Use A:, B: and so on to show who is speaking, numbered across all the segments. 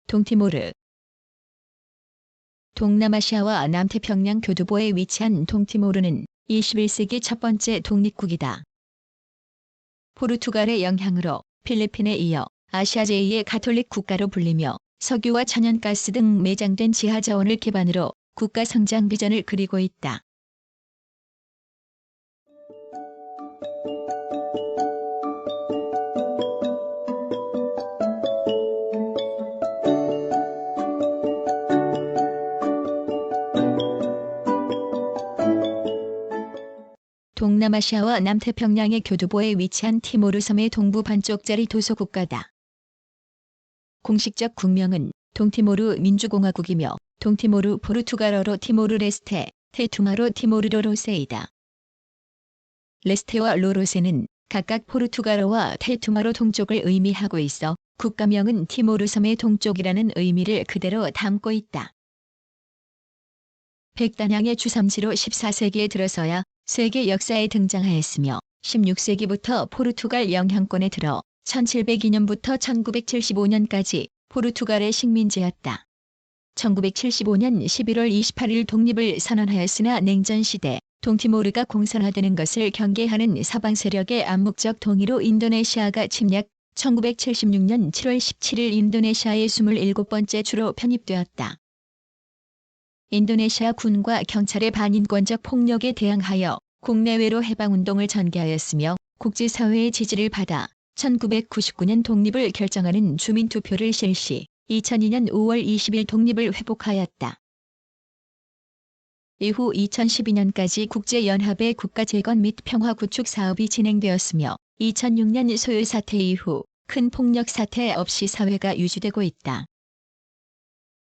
A: 동티모르. 동남아시아와 남태평양 교두보에 위치한 동티모르는 21세기 첫 번째 독립국이다. 포르투갈의 영향으로 필리핀에 이어 아시아 제2의 가톨릭 국가로 불리며 석유와 천연가스 등 매장된 지하자원을 기반으로 국가 성장 비전을 그리고 있다. 동남아시아와 남태평양의 교두보에 위치한 티모르 섬의 동부 반쪽짜리 도소국가다. 공식적 국명은 동티모르 민주공화국이며 동티모르 포르투갈어로 티모르레스테, 테투마로 티모르로로세이다. 레스테와 로로세는 각각 포르투갈어와 테투마로 동쪽을 의미하고 있어 국가명은 티모르 섬의 동쪽이라는 의미를 그대로 담고 있다. 백단양의 주섬지로 14세기에 들어서야 세계 역사에 등장하였으며 16세기부터 포르투갈 영향권에 들어 1702년부터 1975년까지 포르투갈의 식민지였다. 1975년 11월 28일 독립을 선언하였으나 냉전시대 동티모르가 공산화되는 것을 경계하는 서방 세력의 암묵적 동의로 인도네시아가 침략, 1976년 7월 17일 인도네시아의 27번째 주로 편입되었다. 인도네시아 군과 경찰의 반인권적 폭력에 대항하여 국내외로 해방운동을 전개하였으며 국제사회의 지지를 받아 1999년 독립을 결정하는 주민투표를 실시, 2002년 5월 20일 독립을 회복하였다. 이후 2012년까지 국제연합의 국가재건 및 평화구축 사업이 진행되었으며 2006년 소요 사태 이후 큰 폭력 사태 없이 사회가 유지되고 있다.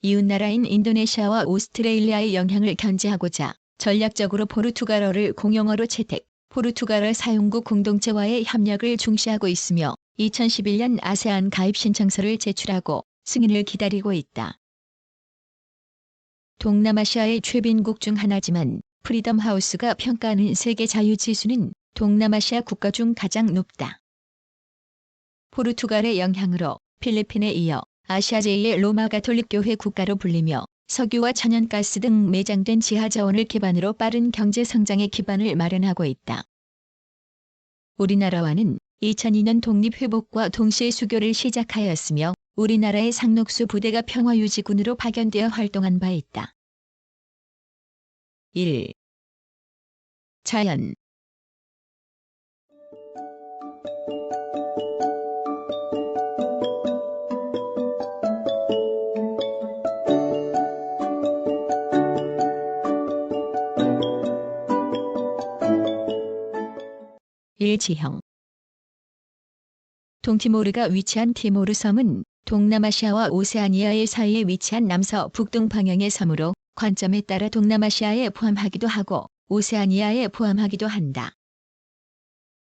A: 이웃나라인 인도네시아와 오스트레일리아의 영향을 견제하고자 전략적으로 포르투갈어를 공용어로 채택, 포르투갈어 사용국 공동체와의 협력을 중시하고 있으며 2011년 아세안 가입 신청서를 제출하고 승인을 기다리고 있다. 동남아시아의 최빈국 중 하나지만 프리덤 하우스가 평가하는 세계 자유지수는 동남아시아 국가 중 가장 높다. 포르투갈의 영향으로 필리핀에 이어 아시아 제2의 로마 가톨릭 교회 국가로 불리며 석유와 천연가스 등 매장된 지하자원을 기반으로 빠른 경제 성장의 기반을 마련하고 있다. 우리나라와는 2002년 독립회복과 동시에 수교를 시작하였으며 우리나라의 상록수 부대가 평화유지군으로 파견되어 활동한 바 있다. 1. 자연. 지형. 동티모르가 위치한 티모르 섬은 동남아시아와 오세아니아의 사이에 위치한 남서-북동 방향의 섬으로 관점에 따라 동남아시아에 포함하기도 하고 오세아니아에 포함하기도 한다.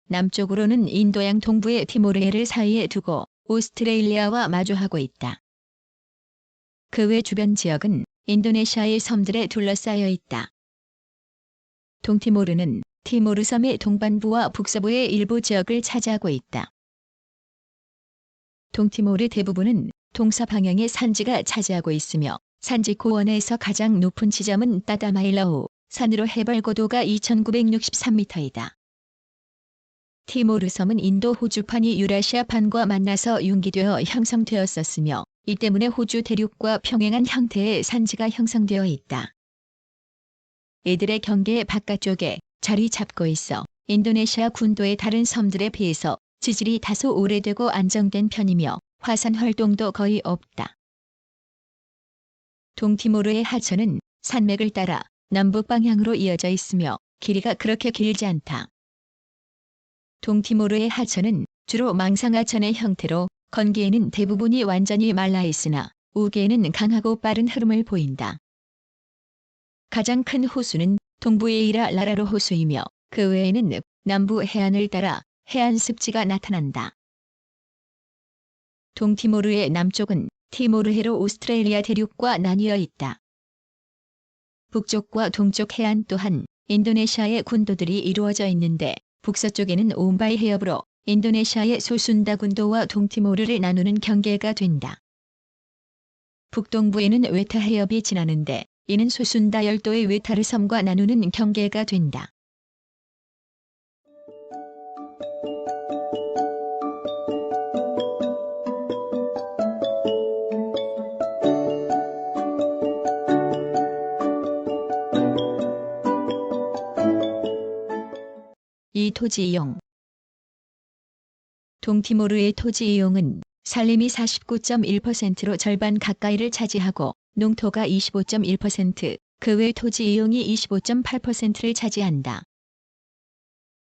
A: 남쪽으로는 인도양 동부의 티모르해를 사이에 두고 오스트레일리아와 마주하고 있다. 그 외 주변 지역은 인도네시아의 섬들에 둘러싸여 있다. 동티모르는 티모르 섬의 동반부와 북서부의 일부 지역을 차지하고 있다. 동티모르 대부분은 동서 방향의 산지가 차지하고 있으며 산지 고원에서 가장 높은 지점은 따다마일라우 산으로 해발 고도가 2,963m이다. 티모르 섬은 인도 호주판이 유라시아판과 만나서 융기되어 형성되었었으며 이 때문에 호주 대륙과 평행한 형태의 산지가 형성되어 있다. 이들의 경계 바깥쪽에 자리 잡고 있어 인도네시아 군도의 다른 섬들에 비해서 지질이 다소 오래되고 안정된 편이며 화산 활동도 거의 없다. 동티모르의 하천은 산맥을 따라 남북 방향으로 이어져 있으며 길이가 그렇게 길지 않다. 동티모르의 하천은 주로 망상하천의 형태로 건기에는 대부분이 완전히 말라 있으나 우기에는 강하고 빠른 흐름을 보인다. 가장 큰 호수는 동부에이라 라라로 호수이며 그 외에는 남부 해안을 따라 해안 습지가 나타난다. 동티모르의 남쪽은 티모르해로 오스트레일리아 대륙과 나뉘어 있다. 북쪽과 동쪽 해안 또한 인도네시아의 군도들이 이루어져 있는데 북서쪽에는 옴바이 해협으로 인도네시아의 소순다 군도와 동티모르를 나누는 경계가 된다. 북동부에는 외타 해협이 지나는데 이는 소순다 열도의 외타르 섬과 나누는 경계가 된다. 이 토지 이용. 동티모르의 토지 이용은 산림이 49.1%로 절반 가까이를 차지하고 농토가 25.1%, 그 외 토지 이용이 25.8%를 차지한다.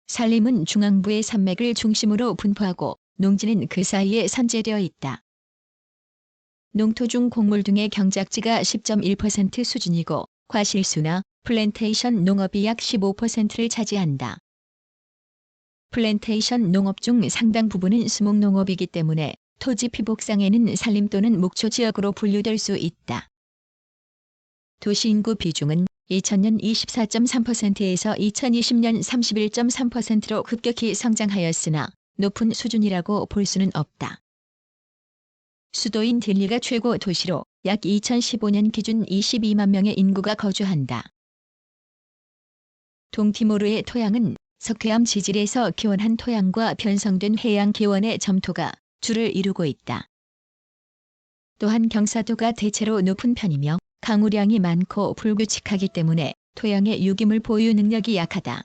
A: 산림은 중앙부의 산맥을 중심으로 분포하고 농지는 그 사이에 선재되어 있다. 농토 중 곡물 등의 경작지가 10.1% 수준이고 과실수나 플랜테이션 농업이 약 15%를 차지한다. 플랜테이션 농업 중 상당 부분은 수목농업이기 때문에 토지 피복상에는 산림 또는 목초 지역으로 분류될 수 있다. 도시 인구 비중은 2000년 24.3%에서 2020년 31.3%로 급격히 성장하였으나 높은 수준이라고 볼 수는 없다. 수도인 델리가 최고 도시로 약 2015년 기준 22만 명의 인구가 거주한다. 동티모르의 토양은 석회암 지질에서 기원한 토양과 변성된 해양 기원의 점토가 주를 이루고 있다. 또한 경사도가 대체로 높은 편이며 강우량이 많고 불규칙하기 때문에 토양의 유기물 보유 능력이 약하다.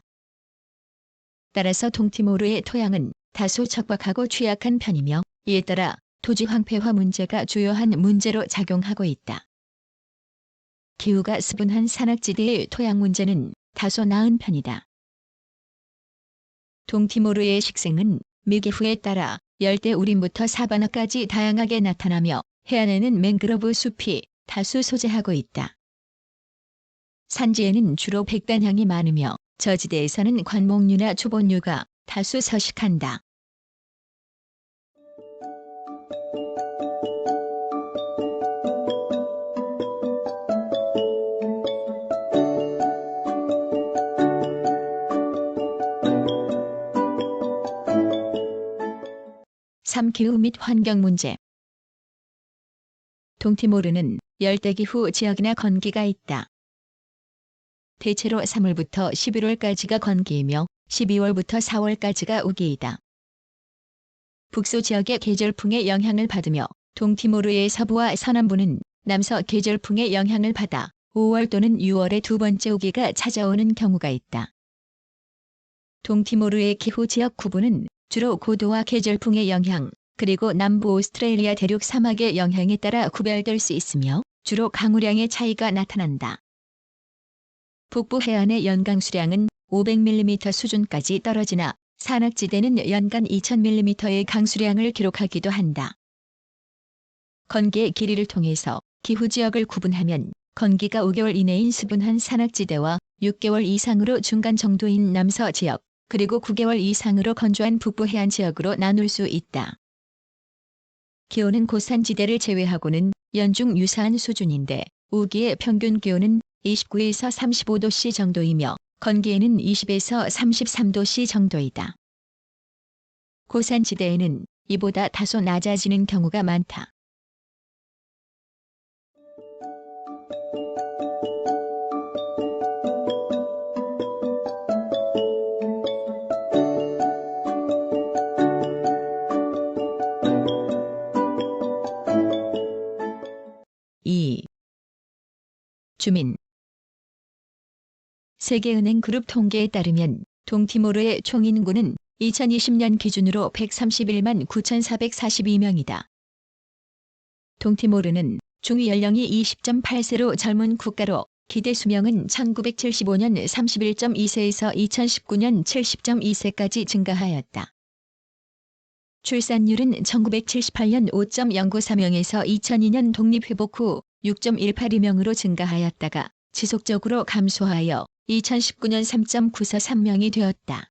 A: 따라서 동티모르의 토양은 다소 척박하고 취약한 편이며 이에 따라 토지 황폐화 문제가 주요한 문제로 작용하고 있다. 기후가 스분한 산악지대의 토양 문제는 다소 나은 편이다. 동티모르의 식생은 미기후에 따라 열대 우림부터 사바나까지 다양하게 나타나며 해안에는 맹그로브 숲이 다수 소재하고 있다. 산지에는 주로 백단향이 많으며 저지대에서는 관목류나 초본류가 다수 서식한다. 기후 및 환경 문제. 동티모르는 열대기후 지역이나 건기가 있다. 대체로 3월부터 11월까지가 건기이며 12월부터 4월까지가 우기이다. 북서 지역의 계절풍의 영향을 받으며 동티모르의 서부와 서남부는 남서 계절풍의 영향을 받아 5월 또는 6월에 두 번째 우기가 찾아오는 경우가 있다. 동티모르의 기후 지역 구분은 주로 고도와 계절풍의 영향, 그리고 남부 오스트레일리아 대륙 사막의 영향에 따라 구별될 수 있으며 주로 강우량의 차이가 나타난다. 북부 해안의 연강 수량은 500mm 수준까지 떨어지나 산악지대는 연간 2000mm의 강수량을 기록하기도 한다. 건기의 길이를 통해서 기후지역을 구분하면 건기가 5개월 이내인 스분한 산악지대와 6개월 이상으로 중간 정도인 남서 지역, 그리고 9개월 이상으로 건조한 북부 해안 지역으로 나눌 수 있다. 기온은 고산지대를 제외하고는 연중 유사한 수준인데 우기의 평균 기온은 29에서 35도씨 정도이며 건기에는 20에서 33도씨 정도이다. 고산지대에는 이보다 다소 낮아지는 경우가 많다. 주민. 세계은행 그룹 통계에 따르면 동티모르의 총인구는 2020년 기준으로 131만 9,442명이다. 동티모르는 중위 연령이 20.8세로 젊은 국가로 기대 수명은 1975년 31.2세에서 2019년 70.2세까지 증가하였다. 출산율은 1978년 5.093명에서 2002년 독립회복 후 6.182명으로 증가하였다가 지속적으로 감소하여 2019년 3.943명이 되었다.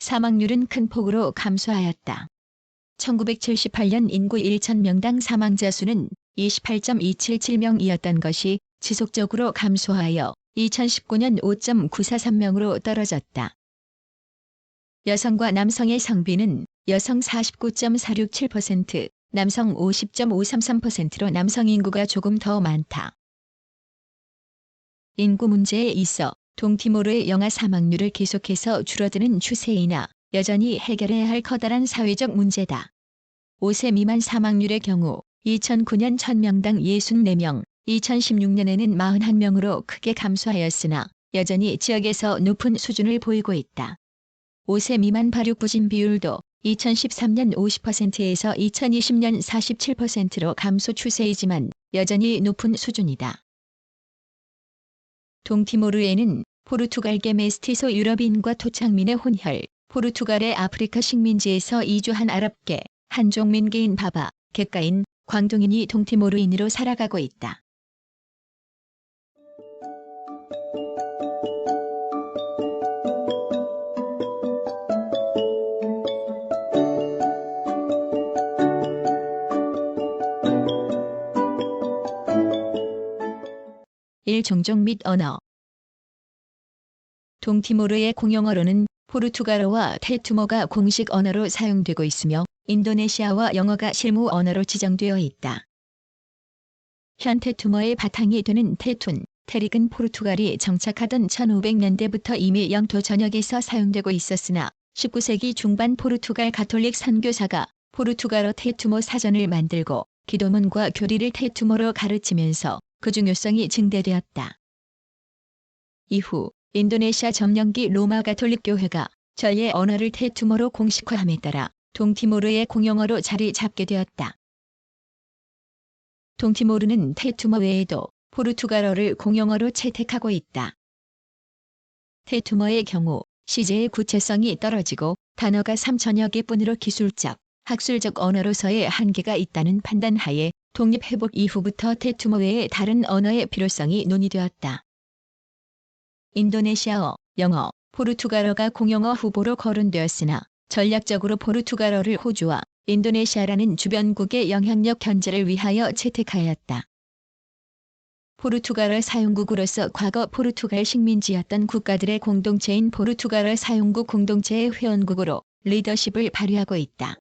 A: 사망률은 큰 폭으로 감소하였다. 1978년 인구 1,000명당 사망자 수는 28.277명이었던 것이 지속적으로 감소하여 2019년 5.943명으로 떨어졌다. 여성과 남성의 성비는 여성 49.467%, 남성 50.533%로 남성 인구가 조금 더 많다. 인구 문제에 있어 동티모르의 영아 사망률을 계속해서 줄어드는 추세이나 여전히 해결해야 할 커다란 사회적 문제다. 5세 미만 사망률의 경우 2009년 1000명당 64명, 2016년에는 41명으로 크게 감소하였으나 여전히 지역에서 높은 수준을 보이고 있다. 5세 미만 발육부진 비율도 2013년 50%에서 2020년 47%로 감소 추세이지만 여전히 높은 수준이다. 동티모르에는 포르투갈계 메스티소 유럽인과 토착민의 혼혈, 포르투갈의 아프리카 식민지에서 이주한 아랍계, 한족민계인 바바, 객가인, 광동인이 동티모르인으로 살아가고 있다. 종족 및 언어. 동티모르의 공용어로는 포르투갈어와 테투모가 공식 언어로 사용되고 있으며 인도네시아와 영어가 실무 언어로 지정되어 있다. 현 테투모의 바탕이 되는 테툰, 테릭은 포르투갈이 정착하던 1500년대부터 이미 영토 전역에서 사용되고 있었으나 19세기 중반 포르투갈 가톨릭 선교사가 포르투갈어 테투모 사전을 만들고 기도문과 교리를 테투모로 가르치면서 그 중요성이 증대되었다. 이후 인도네시아 점령기 로마 가톨릭 교회가 전례 언어를 테투모로 공식화함에 따라 동티모르의 공용어로 자리 잡게 되었다. 동티모르는 테투모 외에도 포르투갈어를 공용어로 채택하고 있다. 테투모의 경우 시제의 구체성이 떨어지고 단어가 3000여 개뿐으로 기술적, 학술적 언어로서의 한계가 있다는 판단하에 독립회복 이후부터 테투모 외의 다른 언어의 필요성이 논의되었다. 인도네시아어, 영어, 포르투갈어가 공용어 후보로 거론되었으나 전략적으로 포르투갈어를 호주와 인도네시아라는 주변국의 영향력 견제를 위하여 채택하였다. 포르투갈어 사용국으로서 과거 포르투갈 식민지였던 국가들의 공동체인 포르투갈어 사용국 공동체의 회원국으로 리더십을 발휘하고 있다.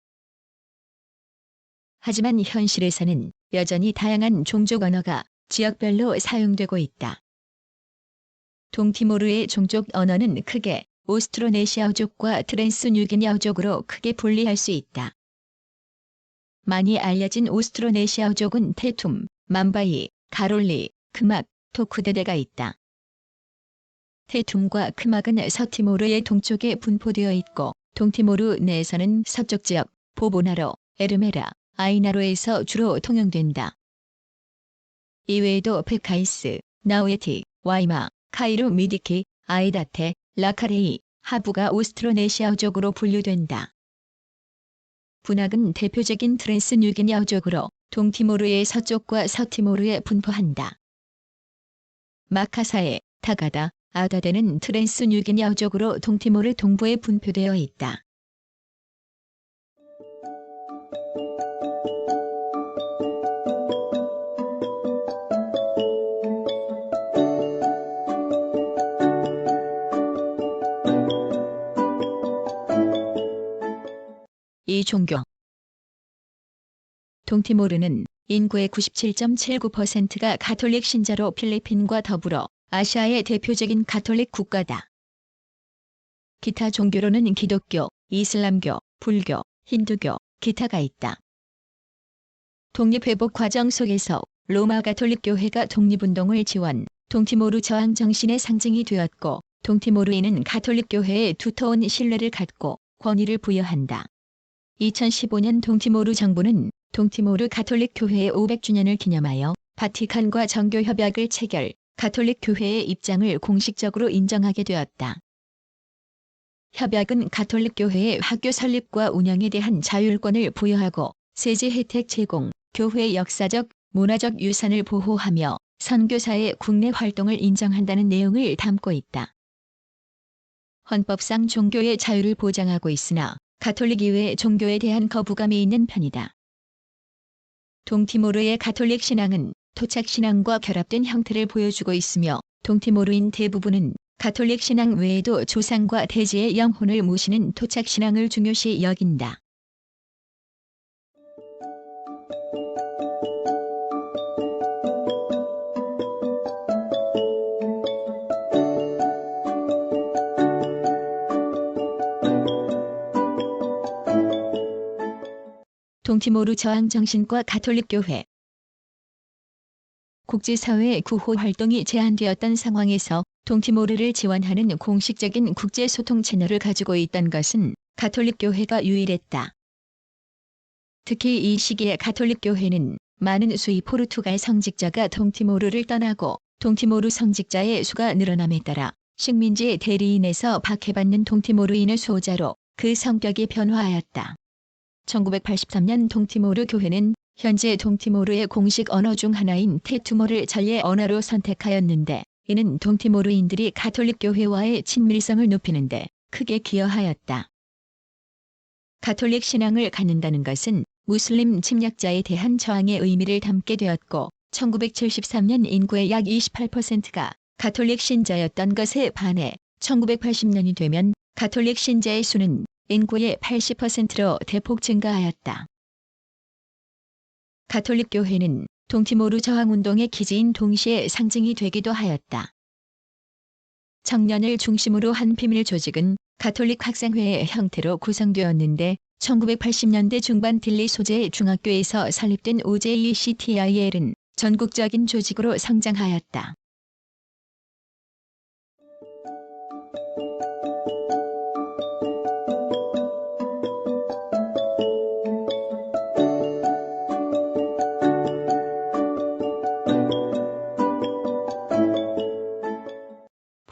A: 하지만 현실에서는 여전히 다양한 종족 언어가 지역별로 사용되고 있다. 동티모르의 종족 언어는 크게 오스트로네시아어족과 트랜스뉴기니아어족으로 크게 분리할 수 있다. 많이 알려진 오스트로네시아어족은 테툼, 맘바이, 가롤리, 크막, 토쿠데데가 있다. 테툼과 크막은 서티모르의 동쪽에 분포되어 있고 동티모르 내에서는 서쪽 지역, 보보나로, 에르메라, 아이나로에서 주로 통용된다. 이외에도 페카이스, 나우에티, 와이마, 카이루 미디키, 아이다테, 라카레이, 하부가 오스트로네시아어족으로 분류된다. 분학은 대표적인 트랜스뉴기니아어족으로 동티모르의 서쪽과 서티모르에 분포한다. 마카사에, 타가다, 아다데는 트랜스뉴기니아어족으로 동티모르 동부에 분포되어 있다. 이 종교. 동티모르는 인구의 97.79%가 가톨릭 신자로 필리핀과 더불어 아시아의 대표적인 가톨릭 국가다. 기타 종교로는 기독교, 이슬람교, 불교, 힌두교, 기타가 있다. 독립회복 과정 속에서 로마 가톨릭 교회가 독립운동을 지원, 동티모르 저항 정신의 상징이 되었고 동티모르인은 가톨릭 교회에 두터운 신뢰를 갖고 권위를 부여한다. 2015년 동티모르 정부는 동티모르 가톨릭 교회의 500주년을 기념하여 바티칸과 정교협약을 체결, 가톨릭 교회의 입장을 공식적으로 인정하게 되었다. 협약은 가톨릭 교회의 학교 설립과 운영에 대한 자율권을 부여하고 세제 혜택 제공, 교회의 역사적, 문화적 유산을 보호하며 선교사의 국내 활동을 인정한다는 내용을 담고 있다. 헌법상 종교의 자유를 보장하고 있으나 가톨릭 이외의 종교에 대한 거부감이 있는 편이다. 동티모르의 가톨릭 신앙은 토착 신앙과 결합된 형태를 보여주고 있으며 동티모르인 대부분은 가톨릭 신앙 외에도 조상과 대지의 영혼을 모시는 토착 신앙을 중요시 여긴다. 동티모르 저항정신과 가톨릭교회. 국제사회의 구호 활동이 제한되었던 상황에서 동티모르를 지원하는 공식적인 국제소통 채널을 가지고 있던 것은 가톨릭교회가 유일했다. 특히 이 시기에 가톨릭교회는 많은 수의 포르투갈 성직자가 동티모르를 떠나고 동티모르 성직자의 수가 늘어남에 따라 식민지 대리인에서 박해받는 동티모르인의 수호자로 그 성격이 변화하였다. 1983년 동티모르 교회는 현재 동티모르의 공식 언어 중 하나인 테투모를 전례 언어로 선택하였는데 이는 동티모르인들이 가톨릭 교회와의 친밀성을 높이는 데 크게 기여하였다. 가톨릭 신앙을 갖는다는 것은 무슬림 침략자에 대한 저항의 의미를 담게 되었고 1973년 인구의 약 28%가 가톨릭 신자였던 것에 반해 1980년이 되면 가톨릭 신자의 수는 인구의 80%로 대폭 증가하였다. 가톨릭 교회는 동티모르 저항운동의 기지인 동시에 상징이 되기도 하였다. 청년을 중심으로 한 비밀 조직은 가톨릭 학생회의 형태로 구성되었는데 1980년대 중반 딜리 소재의 중학교에서 설립된 OJCTIL은 전국적인 조직으로 성장하였다.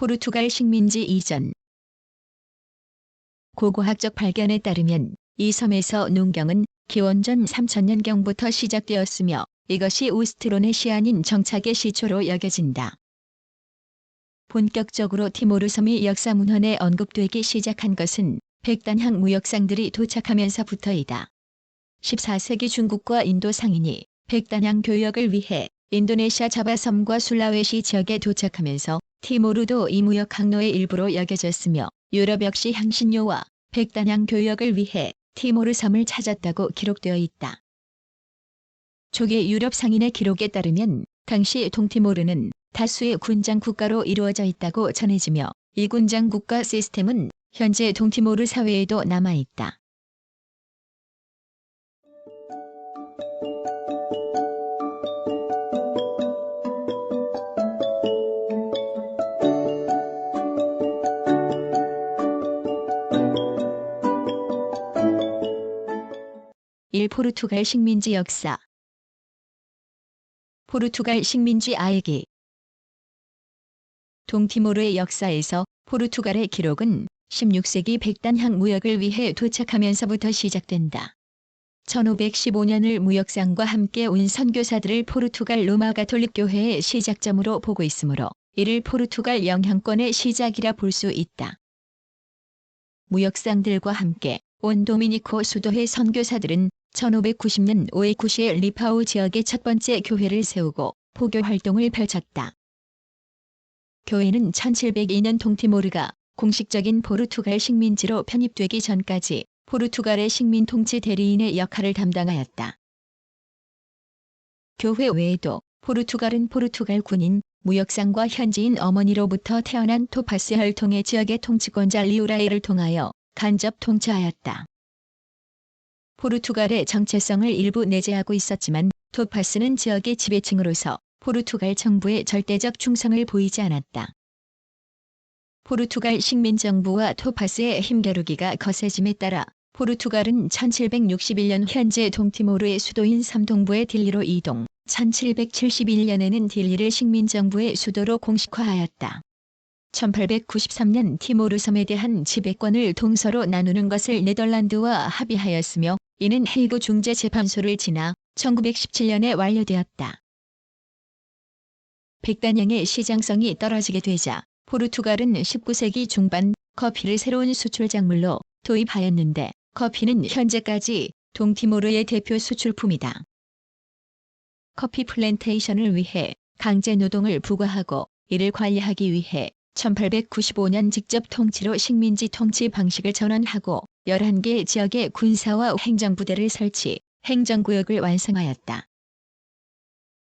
A: 포르투갈 식민지 이전. 고고학적 발견에 따르면 이 섬에서 농경은 기원전 3000년경부터 시작되었으며 이것이 오스트로네시아닌 정착의 시초로 여겨진다. 본격적으로 티모르 섬이 역사문헌에 언급되기 시작한 것은 백단향 무역상들이 도착하면서부터이다. 14세기 중국과 인도 상인이 백단향 교역을 위해 인도네시아 자바섬과 술라웨시 지역에 도착하면서 티모르도 이 무역 항로의 일부로 여겨졌으며 유럽 역시 향신료와 백단향 교역을 위해 티모르 섬을 찾았다고 기록되어 있다. 초기 유럽 상인의 기록에 따르면 당시 동티모르는 다수의 군장 국가로 이루어져 있다고 전해지며 이 군장 국가 시스템은 현재 동티모르 사회에도 남아있다. 포르투갈 식민지 역사. 포르투갈 식민지 알기. 동티모르의 역사에서 포르투갈의 기록은 16세기 백단향 무역을 위해 도착하면서부터 시작된다. 1515년을 무역상과 함께 온 선교사들을 포르투갈 로마 가톨릭 교회의 시작점으로 보고 있으므로 이를 포르투갈 영향권의 시작이라 볼 수 있다. 무역상들과 함께 온 도미니코 수도의 선교사들은 1590년 오에쿠시의 리파우 지역에 첫 번째 교회를 세우고 포교 활동을 펼쳤다. 교회는 1702년 동티모르가 공식적인 포르투갈 식민지로 편입되기 전까지 포르투갈의 식민 통치 대리인의 역할을 담당하였다. 교회 외에도 포르투갈은 포르투갈 군인, 무역상과 현지인 어머니로부터 태어난 토파스 혈통의 지역의 통치권자 리우라이를 통하여 간접 통치하였다. 포르투갈의 정체성을 일부 내재하고 있었지만 토파스는 지역의 지배층으로서 포르투갈 정부에 절대적 충성을 보이지 않았다. 포르투갈 식민정부와 토파스의 힘겨루기가 거세짐에 따라 포르투갈은 1761년 현재 동티모르의 수도인 삼동부의 딜리로 이동, 1771년에는 딜리를 식민정부의 수도로 공식화하였다. 1893년 티모르 섬에 대한 지배권을 동서로 나누는 것을 네덜란드와 합의하였으며 이는 헤이그 중재재판소를 지나 1917년에 완료되었다. 백단향의 시장성이 떨어지게 되자 포르투갈은 19세기 중반 커피를 새로운 수출 작물로 도입하였는데 커피는 현재까지 동티모르의 대표 수출품이다. 커피 플랜테이션을 위해 강제 노동을 부과하고 이를 관리하기 위해 1895년 직접 통치로 식민지 통치 방식을 전환하고 11개 지역의 군사와 행정부대를 설치, 행정구역을 완성하였다.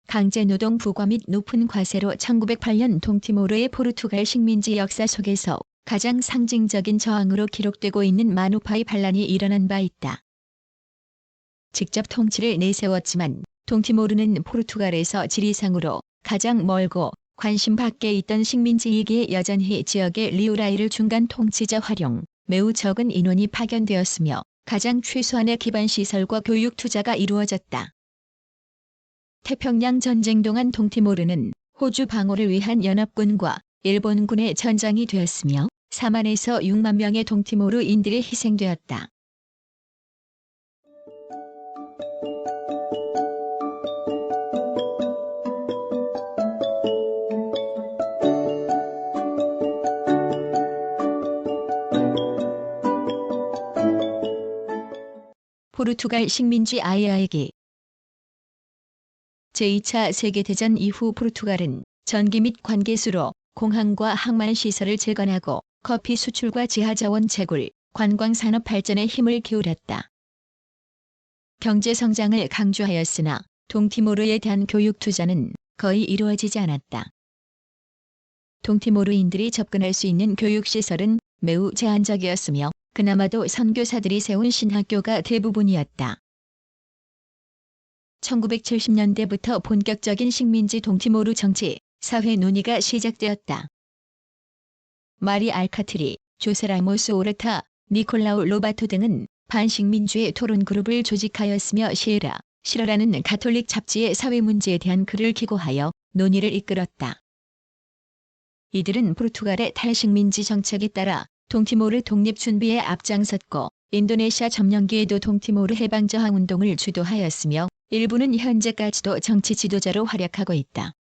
A: 강제노동 부과 및 높은 과세로 1908년 동티모르의 포르투갈 식민지 역사 속에서 가장 상징적인 저항으로 기록되고 있는 마누파이 반란이 일어난 바 있다. 직접 통치를 내세웠지만 동티모르는 포르투갈에서 지리상으로 가장 멀고 관심 밖에 있던 식민지이기에 여전히 지역의 리우라이를 중간 통치자 활용, 매우 적은 인원이 파견되었으며 가장 최소한의 기반 시설과 교육 투자가 이루어졌다. 태평양 전쟁 동안 동티모르는 호주 방어를 위한 연합군과 일본군의 전장이 되었으며 4만에서 6만 명의 동티모르인들이 희생되었다. 포르투갈 식민지 아이아에게 제2차 세계대전 이후 포르투갈은 전기 및 관계수로 공항과 항만 시설을 재건하고 커피 수출과 지하자원 채굴, 관광산업 발전에 힘을 기울였다. 경제 성장을 강조하였으나 동티모르에 대한 교육 투자는 거의 이루어지지 않았다. 동티모르인들이 접근할 수 있는 교육시설은 매우 제한적이었으며 그나마도 선교사들이 세운 신학교가 대부분이었다. 1970년대부터 본격적인 식민지 동티모르 정치, 사회 논의가 시작되었다. 마리 알카트리, 조세 라모스 오르타, 니콜라우 로바토 등은 반식민주의 토론 그룹을 조직하였으며 시러라는 가톨릭 잡지의 사회 문제에 대한 글을 기고하여 논의를 이끌었다. 이들은 포르투갈의 탈식민지 정책에 따라 동티모르 독립 준비에 앞장섰고 인도네시아 점령기에도 동티모르 해방 저항 운동을 주도하였으며 일부는 현재까지도 정치 지도자로 활약하고 있다.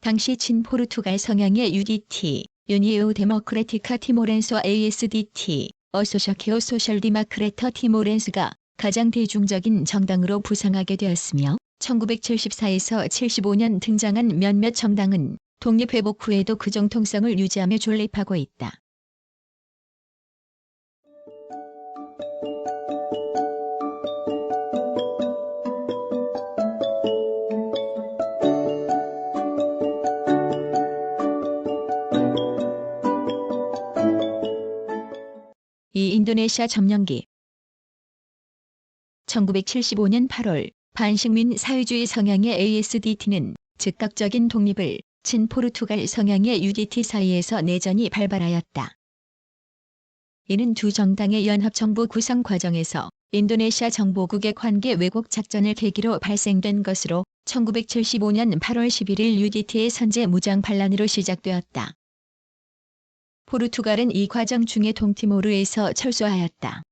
A: 당시 친포르투갈 성향의 UDT, 유니오 데모크레티카 티모렌스와 ASDT, 어소시아케오 소셜 디마크레터 티모렌스가 가장 대중적인 정당으로 부상하게 되었으며 1974에서 75년 등장한 몇몇 정당은 독립회복 후에도 그 정통성을 유지하며 존립하고 있다. 이 인도네시아 점령기 1975년 8월 반식민 사회주의 성향의 ASDT는 즉각적인 독립을 친포르투갈 성향의 UDT 사이에서 내전이 발발하였다. 이는 두 정당의 연합정부 구성 과정에서 인도네시아 정보국의 관계 왜곡 작전을 계기로 발생된 것으로 1975년 8월 11일 UDT의 선제 무장 반란으로 시작되었다. 포르투갈은 이 과정 중에 동티모르에서 철수하였다.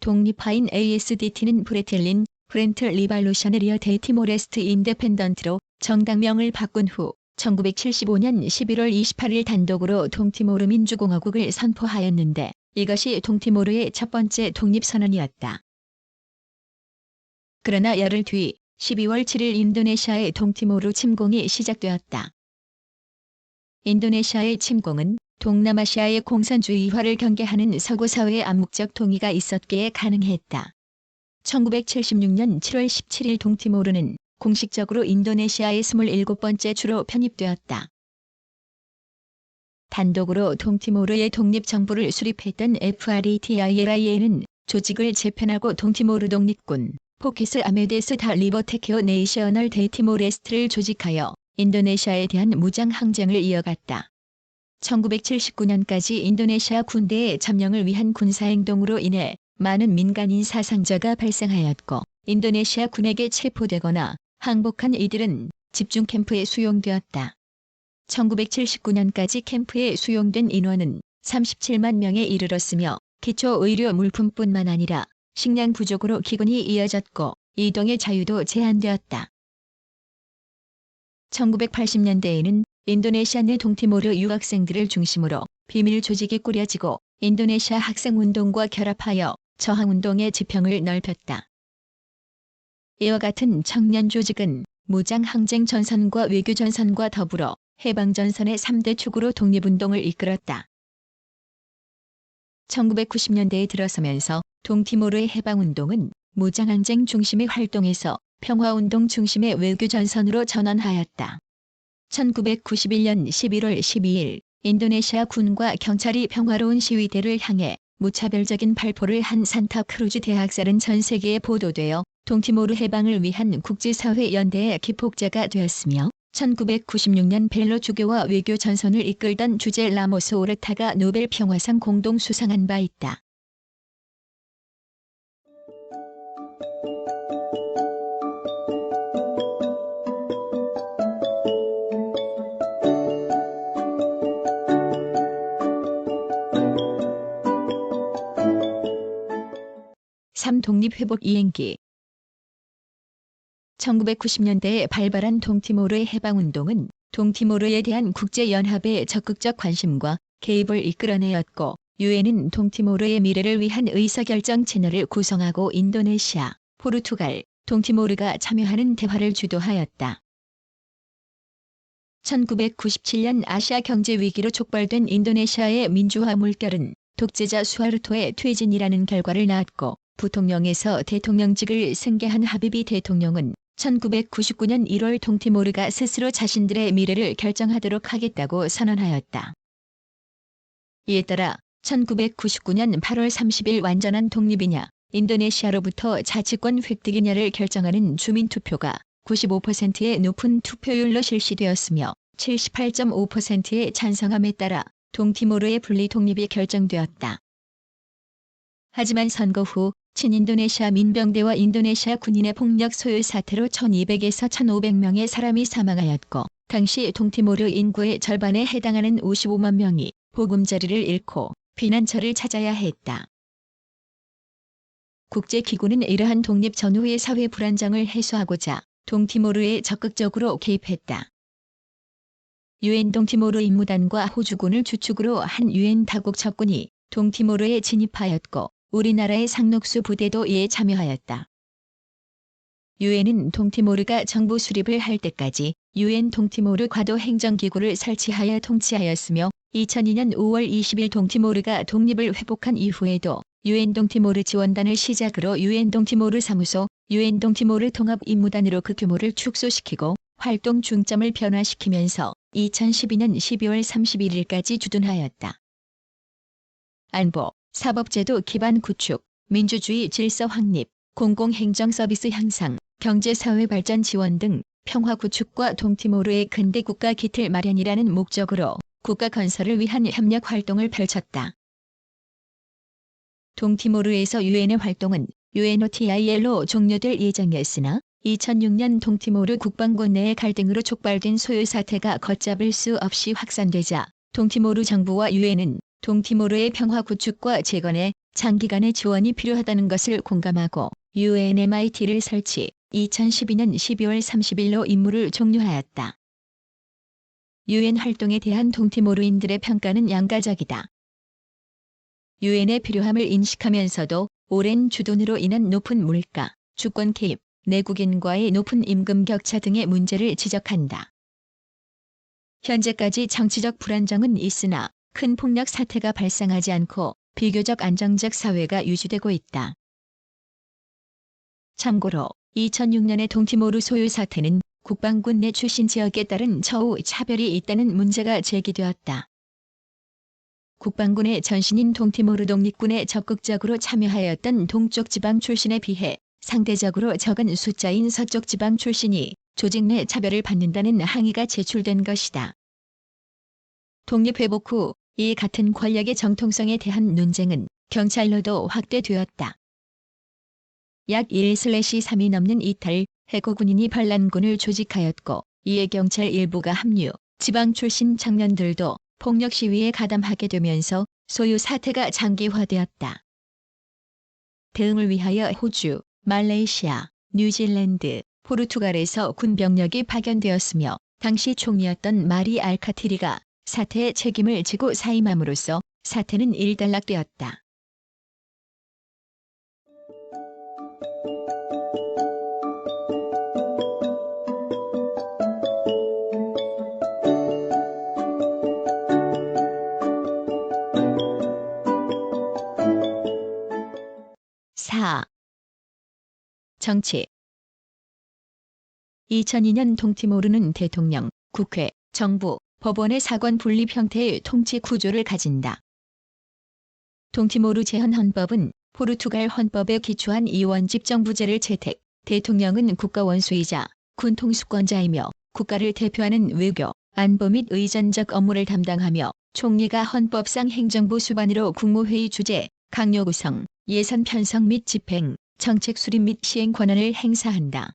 A: 독립파인 ASDT는 프렌트 리발루셔네리어 데 티모레스트 인데펜던트로 정당명을 바꾼 후 1975년 11월 28일 단독으로 동티모르 민주공화국을 선포하였는데 이것이 동티모르의 첫 번째 독립선언이었다. 그러나 열흘 뒤 12월 7일 인도네시아의 동티모르 침공이 시작되었다. 인도네시아의 침공은 동남아시아의 공산주의화를 경계하는 서구 사회의 암묵적 동의가 있었기에 가능했다. 1976년 7월 17일 동티모르는 공식적으로 인도네시아의 27번째 주로 편입되었다. 단독으로 동티모르의 독립정부를 수립했던 FRETILIA는 조직을 재편하고 동티모르 독립군 포켓스 아메데스 다 리버테케오 네이셔널 데 티모레스트를 조직하여 인도네시아에 대한 무장 항쟁을 이어갔다. 1979년까지 인도네시아 군대의 점령을 위한 군사행동으로 인해 많은 민간인 사상자가 발생하였고 인도네시아 군에게 체포되거나 항복한 이들은 집중 캠프에 수용되었다. 1979년까지 캠프에 수용된 인원은 37만 명에 이르렀으며 기초 의료 물품뿐만 아니라 식량 부족으로 기근이 이어졌고 이동의 자유도 제한되었다. 1980년대에는 인도네시아 내 동티모르 유학생들을 중심으로 비밀 조직이 꾸려지고 인도네시아 학생운동과 결합하여 저항운동의 지평을 넓혔다. 이와 같은 청년 조직은 무장항쟁 전선과 외교 전선과 더불어 해방전선의 3대 축으로 독립운동을 이끌었다. 1990년대에 들어서면서 동티모르의 해방운동은 무장항쟁 중심의 활동에서 평화운동 중심의 외교전선으로 전환하였다. 1991년 11월 12일 인도네시아 군과 경찰이 평화로운 시위대를 향해 무차별적인 발포를 한 산타크루즈 대학살은 전 세계에 보도되어 동티모르 해방을 위한 국제사회 연대의 기폭제가 되었으며 1996년 벨로 주교와 외교 전선을 이끌던 주제 라모스 오르타가 노벨 평화상 공동 수상한 바 있다. (3) 독립회복 이행기 1990년대에 발발한 동티모르의 해방운동은 동티모르에 대한 국제연합의 적극적 관심과 개입을 이끌어내었고 유엔은 동티모르의 미래를 위한 의사결정 채널을 구성하고 인도네시아, 포르투갈, 동티모르가 참여하는 대화를 주도하였다. 1997년 아시아 경제 위기로 촉발된 인도네시아의 민주화 물결은 독재자 수하르토의 퇴진이라는 결과를 낳았고 부통령에서 대통령직을 승계한 하비비 대통령은 1999년 1월 동티모르가 스스로 자신들의 미래를 결정하도록 하겠다고 선언하였다. 이에 따라 1999년 8월 30일 완전한 독립이냐, 인도네시아로부터 자치권 획득이냐를 결정하는 주민투표가 95%의 높은 투표율로 실시되었으며 78.5%의 찬성함에 따라 동티모르의 분리 독립이 결정되었다. 하지만 선거 후 친인도네시아 민병대와 인도네시아 군인의 폭력 소요 사태로 1200에서 1500명의 사람이 사망하였고 당시 동티모르 인구의 절반에 해당하는 55만 명이 보금자리를 잃고 피난처를 찾아야 했다. 국제기구는 이러한 독립 전후의 사회 불안정을 해소하고자 동티모르에 적극적으로 개입했다. 유엔 동티모르 임무단과 호주군을 주축으로 한 유엔 다국 적군이 동티모르에 진입하였고 우리나라의 상록수 부대도 이에 참여하였다. 유엔은 동티모르가 정부 수립을 할 때까지 유엔 동티모르 과도 행정기구를 설치하여 통치하였으며 2002년 5월 20일 동티모르가 독립을 회복한 이후에도 유엔 동티모르 지원단을 시작으로 유엔 동티모르 사무소, 유엔 동티모르 통합임무단으로 그 규모를 축소시키고 활동 중점을 변화시키면서 2012년 12월 31일까지 주둔하였다. 안보, 사법제도 기반 구축, 민주주의 질서 확립, 공공행정 서비스 향상, 경제사회 발전 지원 등 평화 구축과 동티모르의 근대 국가 기틀 마련이라는 목적으로 국가 건설을 위한 협력 활동을 펼쳤다. 동티모르에서 유엔의 활동은 UNOTIL로 종료될 예정이었으나 2006년 동티모르 국방군 내의 갈등으로 촉발된 소요 사태가 걷잡을 수 없이 확산되자 동티모르 정부와 유엔은 동티모르의 평화 구축과 재건에 장기간의 지원이 필요하다는 것을 공감하고 UNMIT를 설치, 2012년 12월 30일로 임무를 종료하였다. 유엔 활동에 대한 동티모르인들의 평가는 양가적이다. 유엔의 필요함을 인식하면서도 오랜 주둔으로 인한 높은 물가, 주권 개입, 내국인과의 높은 임금 격차 등의 문제를 지적한다. 현재까지 정치적 불안정은 있으나 큰 폭력 사태가 발생하지 않고 비교적 안정적 사회가 유지되고 있다. 참고로 2006년의 동티모르 소요 사태는 국방군 내 출신 지역에 따른 처우 차별이 있다는 문제가 제기되었다. 국방군의 전신인 동티모르 독립군에 적극적으로 참여하였던 동쪽 지방 출신에 비해 상대적으로 적은 숫자인 서쪽 지방 출신이 조직 내 차별을 받는다는 항의가 제출된 것이다. 독립회복 후 이 같은 권력의 정통성에 대한 논쟁은 경찰로도 확대되었다. 약 1/3이 넘는 이탈 해고 군인이 반란군을 조직하였고 이에 경찰 일부가 합류, 지방 출신 청년들도 폭력 시위에 가담하게 되면서 소요 사태가 장기화되었다. 대응을 위하여 호주, 말레이시아, 뉴질랜드, 포르투갈에서 군 병력이 파견되었으며 당시 총리였던 마리 알카티리가 사태의 책임을 지고 사임함으로써 사태는 일단락되었다. 정치 2002년 동티모르는 대통령, 국회, 정부, 법원의 사권 분립 형태의 통치 구조를 가진다. 동티모르 제헌헌법은 포르투갈 헌법에 기초한 이원집 정부제를 채택, 대통령은 국가 원수이자 군 통수권자이며 국가를 대표하는 외교, 안보 및 의전적 업무를 담당하며 총리가 헌법상 행정부 수반으로 국무회의 주재, 강요 구성, 예산 편성 및 집행, 정책 수립 및 시행 권한을 행사한다.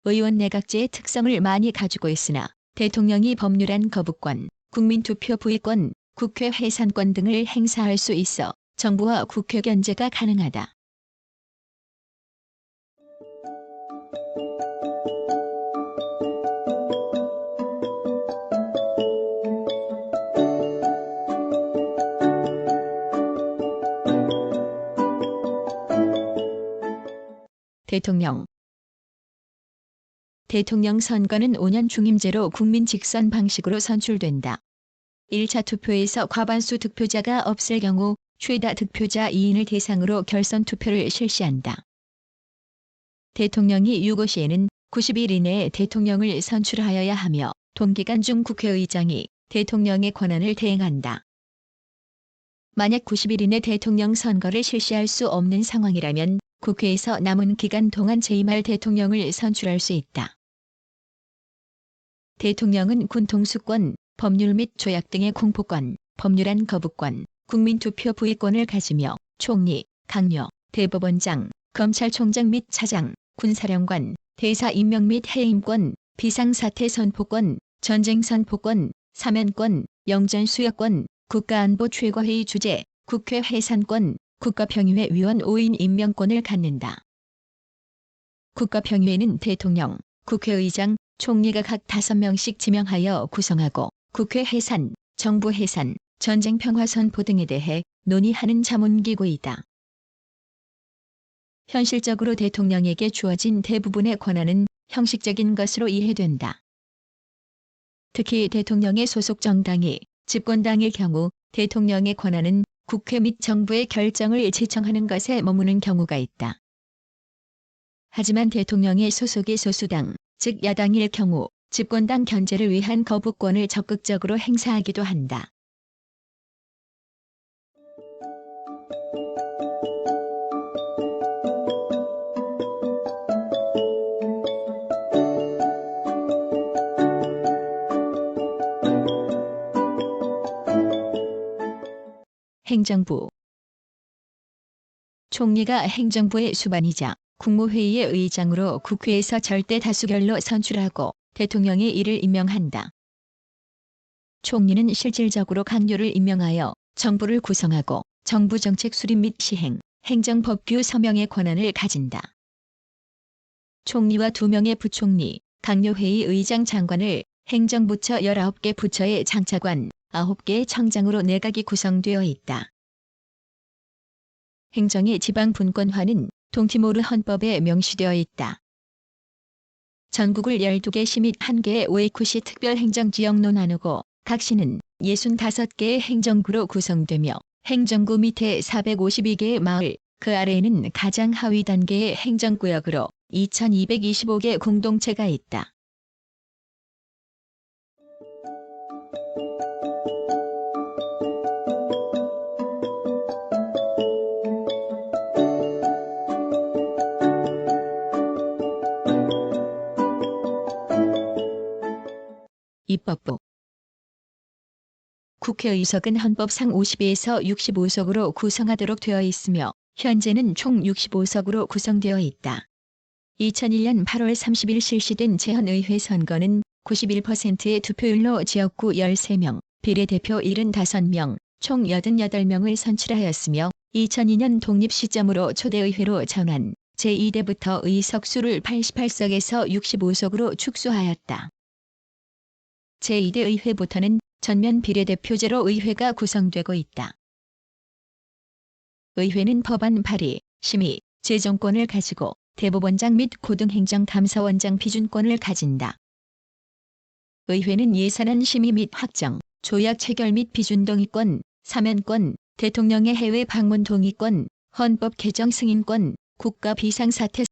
A: 의원 내각제의 특성을 많이 가지고 있으나 대통령이 법률안 거부권, 국민투표 부의권, 국회 해산권 등을 행사할 수 있어 정부와 국회 견제가 가능하다. 대통령 선거는 5년 중임제로 국민 직선 방식으로 선출된다. 1차 투표에서 과반수 득표자가 없을 경우 최다 득표자 2인을 대상으로 결선 투표를 실시한다. 대통령이 유고 시에는 90일 이내에 대통령을 선출하여야 하며 동기간 중 국회의장이 대통령의 권한을 대행한다. 만약 90일 이내 대통령 선거를 실시할 수 없는 상황이라면 국회에서 남은 기간 동안 재임할 대통령을 선출할 수 있다. 대통령은 군 통수권, 법률 및 조약 등의 공포권, 법률안 거부권, 국민투표 부의권을 가지며 총리, 강요, 대법원장, 검찰총장 및 차장, 군사령관, 대사 임명 및 해임권, 비상사태 선포권, 전쟁 선포권, 사면권, 영전 수여권, 국가안보 최고회의 주재, 국회 해산권, 국가평의회 위원 5인 임명권을 갖는다. 국가평의회는 대통령, 국회의장, 총리가 각 5명씩 지명하여 구성하고 국회 해산, 정부 해산, 전쟁 평화 선포 등에 대해 논의하는 자문기구이다. 현실적으로 대통령에게 주어진 대부분의 권한은 형식적인 것으로 이해된다. 특히 대통령의 소속 정당이 집권당일 경우 대통령의 권한은 국회 및 정부의 결정을 제청하는 것에 머무는 경우가 있다. 하지만 대통령의 소속이 소수당, 즉 야당일 경우 집권당 견제를 위한 거부권을 적극적으로 행사하기도 한다. 행정부. 총리가 행정부의 수반이자 국무회의의 의장으로 국회에서 절대 다수결로 선출하고 대통령이 이를 임명한다. 총리는 실질적으로 강요를 임명하여 정부를 구성하고 정부 정책 수립 및 시행, 행정법규 서명의 권한을 가진다. 총리와 2명의 부총리, 강요회의 의장 장관을 행정부처 19개 부처의 장차관, 9개의 청장으로 내각이 구성되어 있다. 행정의 지방 분권화는 동티모르 헌법에 명시되어 있다. 전국을 12개 시 및 1개의 오에쿠시 특별행정지역로 나누고 각 시는 65개의 행정구로 구성되며 행정구 밑에 452개의 마을, 그 아래에는 가장 하위 단계의 행정구역으로 2225개 공동체가 있다. 입법부. 국회의석은 헌법상 52에서 65석으로 구성하도록 되어 있으며 현재는 총 65석으로 구성되어 있다. 2001년 8월 30일 실시된 제헌의회 선거는 91%의 투표율로 지역구 13명, 비례대표 75명, 총 88명을 선출하였으며 2002년 독립 시점으로 초대의회로 전환, 제2대부터 의석수를 88석에서 65석으로 축소하였다. 제2대 의회부터는 전면 비례대표제로 의회가 구성되고 있다. 의회는 법안 발의, 심의, 제정권을 가지고 대법원장 및 고등행정감사원장 비준권을 가진다. 의회는 예산안 심의 및 확정, 조약 체결 및 비준 동의권, 사면권, 대통령의 해외 방문 동의권, 헌법 개정 승인권, 국가 비상사태